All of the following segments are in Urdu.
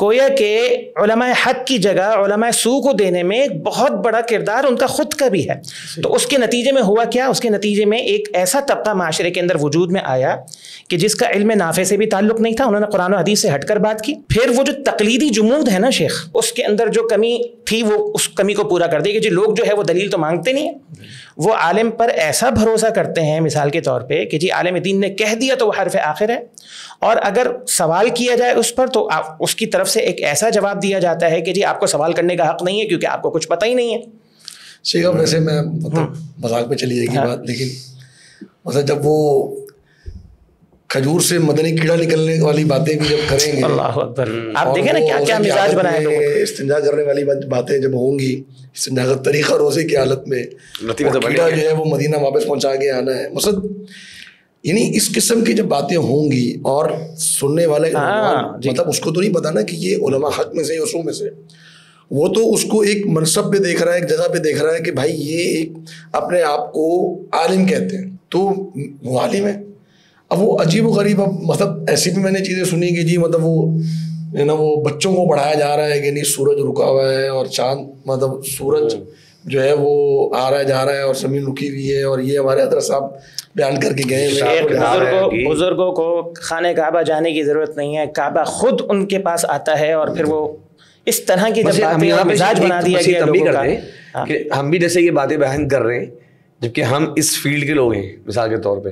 گویا کہ علماء حق کی جگہ علماء سو کو دینے میں ایک بہت بڑا کردار ان کا خود کا بھی ہے. تو اس کے نتیجے میں ہوا کیا؟ اس کے نتیجے میں ایک ایسا طبقہ معاشرے کے اندر وجود میں آیا کہ جس کا علم نافع سے بھی تعلق نہیں تھا. انہوں نے قرآن و حدیث سے ہٹ کر بات کی. پھر وہ جو تقلیدی جمود ہے نا شیخ، اس کے اندر جو کمی تھی وہ اس کمی کو پورا کر دی کہ جی لوگ جو ہے وہ دلیل تو مانگتے نہیں ہیں، وہ عالم پر ایسا بھروسہ کرتے ہیں مثال کے طور پہ کہ جی عالم دین نے کہہ دیا تو وہ حرف آخر ہے، اور اگر سوال کیا جائے اس پر تو اس کی طرف سے ایک ایسا جواب دیا جاتا ہے کہ جی آپ کو سوال کرنے کا حق نہیں ہے کیونکہ آپ کو کچھ پتہ ہی نہیں ہے. شیخ ویسے میں مذاق میں چلی جائے گی بات، لیکن مثلا جب وہ کھجور سے مدنی کیڑا نکلنے والی باتیں بھی جب کریں گے، اللہ اکبر، آپ دیکھیں نا کیا کیا مزاج بنائے لوگوں نے. استنجا کرنے والی باتیں جب ہوں گی، استنجا کا طریقہ روزے کی حالت میں، کیڑا جو ہے وہ مدینہ واپس پہنچا کے آنا ہے، مثلا یعنی اس قسم کی جب باتیں ہوں گی اور سننے والے مطلب اس کو تو نہیں پتا نا کہ یہ علماء حق میں سے اصول میں سے، وہ تو اس کو ایک منصب پہ دیکھ رہا ہے، ایک جگہ پہ دیکھ رہا ہے کہ بھائی یہ ایک اپنے آپ کو عالم کہتے ہیں تو وہ عالم ہے. اب وہ عجیب و غریب، اب مطلب ایسی بھی میں نے چیزیں سنی کہ جی مطلب وہ نا وہ بچوں کو پڑھایا جا رہا ہے کہ نہیں سورج رکا ہوا ہے اور چاند مطلب سورج جو ہے وہ آ رہا ہے جا رہا ہے اور زمین رکی ہوئی ہے، اور یہ ہمارے حضرت صاحب بیان کر کے گئے. بزرگوں کو خانہ کعبہ جانے کی ضرورت نہیں ہے، کعبہ خود ان کے پاس آتا ہے، اور پھر وہ اس طرح کی جب باتیں اور مزاج بنا دیا گیا لوگوں کا کہ ہم بھی جیسے یہ باتیں بیان کر رہے ہیں جبکہ ہم اس فیلڈ کے لوگ ہیں مثال کے طور پہ،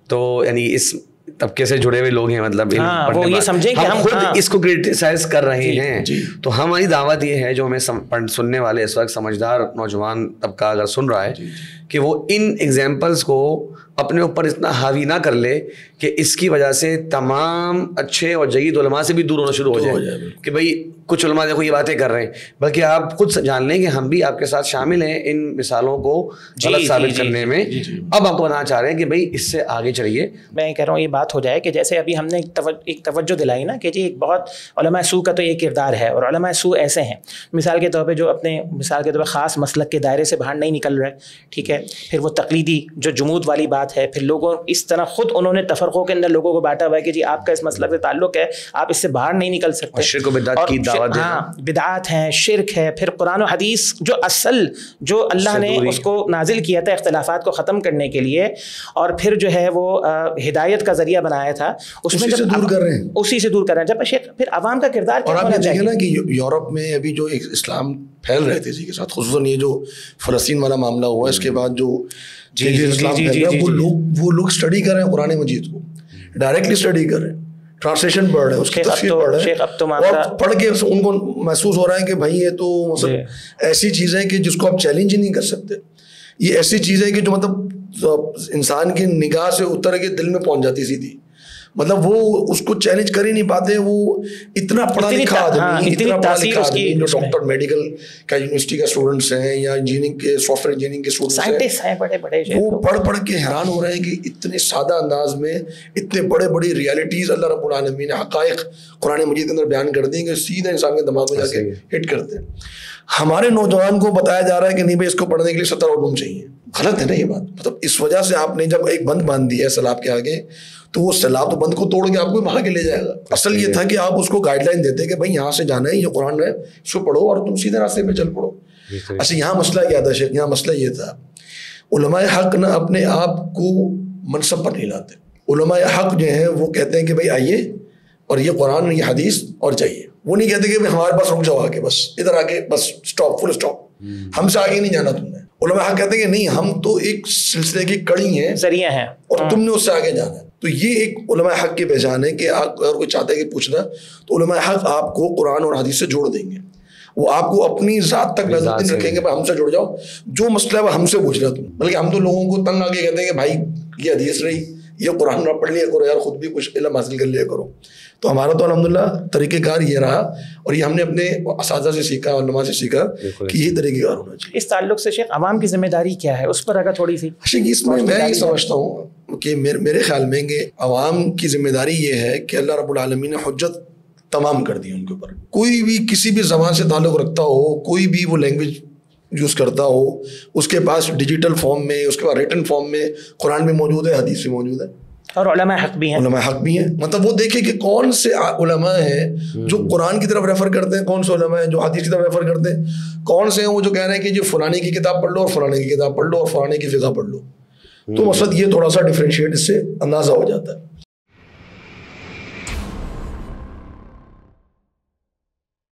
تو یعنی اس طبقے سے جڑے ہوئے لوگ ہیں، مطلب وہ یہ سمجھیں کہ ہم خود اس کو کرٹیسائز کر رہے ہیں. تو ہماری دعوت یہ ہے جو ہمیں سننے والے اس وقت سمجھدار نوجوان طبقہ اگر سن رہا ہے کہ وہ ان ایگزامپلس کو اپنے اوپر اتنا حاوی نہ کر لے کہ اس کی وجہ سے تمام اچھے اور جید علماء سے بھی دور ہونا شروع ہو جائے کہ بھائی کچھ علماء دیکھو یہ باتیں کر رہے ہیں، بلکہ آپ خود جان لیں کہ ہم بھی آپ کے ساتھ شامل ہیں ان مثالوں کو غلط ثابت کرنے میں. اب آپ کو بتانا چاہ رہے ہیں کہ بھائی اس سے آگے چلیے. میں کہہ رہا ہوں یہ بات ہو جائے کہ جیسے ابھی ہم نے ایک توجہ دلائی نا کہ جی ایک بہت علماء سو کا تو یہ کردار ہے، اور علماء سو ایسے ہیں مثال کے طور پہ جو اپنے مثال کے طور پہ خاص مسلک کے دائرے سے باہر نہیں نکل رہے، ٹھیک ہے. پھر وہ تقلیدی جو جمود والی بات ہے، پھر لوگوں اس طرح خود انہوں نے تفرقوں کے اندر لوگوں کو بانٹا ہوا ہے کہ جی آپ کا اس مسلک سے تعلق ہے، آپ اس سے باہر نہیں نکل سکتے. شرک و بدعت کی دعوت دینا، بدعات ہیں، شرک ہے. پھر قرآن و حدیث جو اصل جو اللہ نے اس کو نازل کیا تھا اختلافات کو ختم کرنے کے لیے، اور پھر جو ہے وہ ہدایت کا ذریعہ بنایا تھا، اس میں جب دور کر رہے ہیں، اسی سے دور کر رہے ہیں. جب شیخ پھر عوام کا کردار اور آپ یہ دیکھیں نا کہ یورپ میں ابھی جو ایک اسلام پھیل رہے تھے اسی کے ساتھ، خصوصاً یہ جو فلسطین والا معاملہ ہوا اس کے بعد جو اسلام پھیل رہا ہے، وہ لوگ اسٹڈی کر رہے ہیں قرآن مجید کو، ڈائریکٹلی اسٹڈی کر رہے ہیں، ٹرانسلیشن پڑھ رہے ہیں، اس کی تفسیر پڑھ رہے ہیں، اور پڑھ کے ان کو محسوس ہو رہا ہے کہ بھائی یہ تو مطلب ایسی چیز ہے کہ جس کو آپ چیلنج ہی نہیں کر سکتے. یہ ایسی چیز ہے کہ جو مطلب انسان کی نگاہ سے اتر کے دل میں پہنچ جاتی سیدھی، مطلب وہ اس کو چیلنج کر ہی نہیں پاتے. وہ اتنا پڑھا لکھا آدمی، اتنا پڑھا لکھا آدمی جو ڈاکٹر میڈیکل کا یونیورسٹی کا اسٹوڈنٹس ہیں یا انجینئرنگ کے سافٹ ویئر انجینئرنگ کے اسٹوڈنٹس ہیں، وہ پڑھ کے حیران ہو رہے ہیں کہ اتنے سادہ انداز میں اتنے بڑی ریالٹیز اللہ رب العالمین نے حقائق قرآن مجید کے اندر بیان کر دیں کہ سیدھا انسان کے دماغ میں جا کے ہٹ کرتے ہیں. ہمارے نوجوان کو بتایا جا رہا ہے کہ نہیں بھائی اس کو پڑھنے کے لیے 70 علوم چاہیے. غلط ہے نا یہ بات. مطلب اس وجہ سے آپ نے جب ایک بند باندھ دیا ہے سیلاب کے آگے، تو وہ سیلاب تو بند کو توڑ کے آپ کو وہاں کے لے جائے گا. اصل یہ تھا کہ آپ اس کو گائیڈ لائن دیتے کہ بھائی یہاں سے جانا ہے، یہ قرآن ہے، اس کو پڑھو اور تم سیدھے راستے پہ چل پڑو. اچھا یہاں مسئلہ کیا تھا شیخ؟ یہاں مسئلہ یہ تھا علماء حق نہ اپنے آپ کو منصب پر نہیں لاتے. علماء حق جو ہیں وہ کہتے ہیں کہ بھائی آئیے اور یہ قرآن یہ حدیث اور جائیے. وہ نہیں کہتے کہ ہمارے پاس رک جاؤ آ کے، بس ادھر آ کے بس اسٹاپ، فل اسٹاپ، ہم سے آگے نہیں جانا تم نے. علماء حق کہتے ہیں کہ نہیں ہم تو ایک سلسلے کی کڑی ہیں، ذریعہ ہیں، اور تم نے اس سے آگے جانا ہے. تو یہ ایک علماء حق کی پہچان ہے کہ آپ اگر کوئی چاہتا ہے کہ پوچھنا تو علماء حق آپ کو قرآن اور حدیث سے جوڑ دیں گے. وہ آپ کو اپنی ذات تک نظر رکھیں گے، ہم سے جڑ جاؤ، جو مسئلہ ہے وہ ہم سے پوچھ رہا تم. بلکہ ہم تو لوگوں کو تنگ آ کے کہتے ہیں کہ بھائی یہ حدیث رہی، یہ قرآن نہ پڑھ لیا کرو یار، خود بھی کچھ علم حاصل کر لیا کرو. تو ہمارا تو الحمدللہ طریقہ کار یہ رہا، اور یہ ہم نے اپنے اساتذہ سے سیکھا، علماء سے سیکھا کہ یہ طریقہ کار ہونا چاہیے. اس تعلق سے شیخ عوام کی ذمہ داری کیا ہے، اس پر اگر تھوڑی سی اس میں میں یہ سمجھتا ہوں کہ میرے خیال میں کہ عوام کی ذمہ داری یہ ہے کہ اللہ رب العالمین نے حجت تمام کر دی ان کے اوپر. کوئی بھی کسی بھی زبان سے تعلق رکھتا ہو، کوئی بھی وہ لینگویج یوز کرتا ہو، اس کے پاس ڈیجیٹل فارم میں، اس کے پاس ریٹن فارم میں قرآن بھی موجود ہے، حدیث بھی موجود ہے. اور علماء حق بھی ہیں. علماء حق بھی ہیں. مطلب وہ دیکھیں کہ کون سے علماء ہیں جو قرآن کی طرف ریفر کرتے ہیں, کون سے علماء ہیں جو حدیث کی طرف ریفر کرتے ہیں, کون سے ہیں وہ جو کہہ رہے ہیں کہ جو فلانے کی کتاب پڑھ لو اور فلانے کی کتاب پڑھ لو اور فلانے کی فقہ پڑھ لو. تو مقصد یہ تھوڑا سا ڈفرینشیٹ اس سے اندازہ ہو جاتا ہے.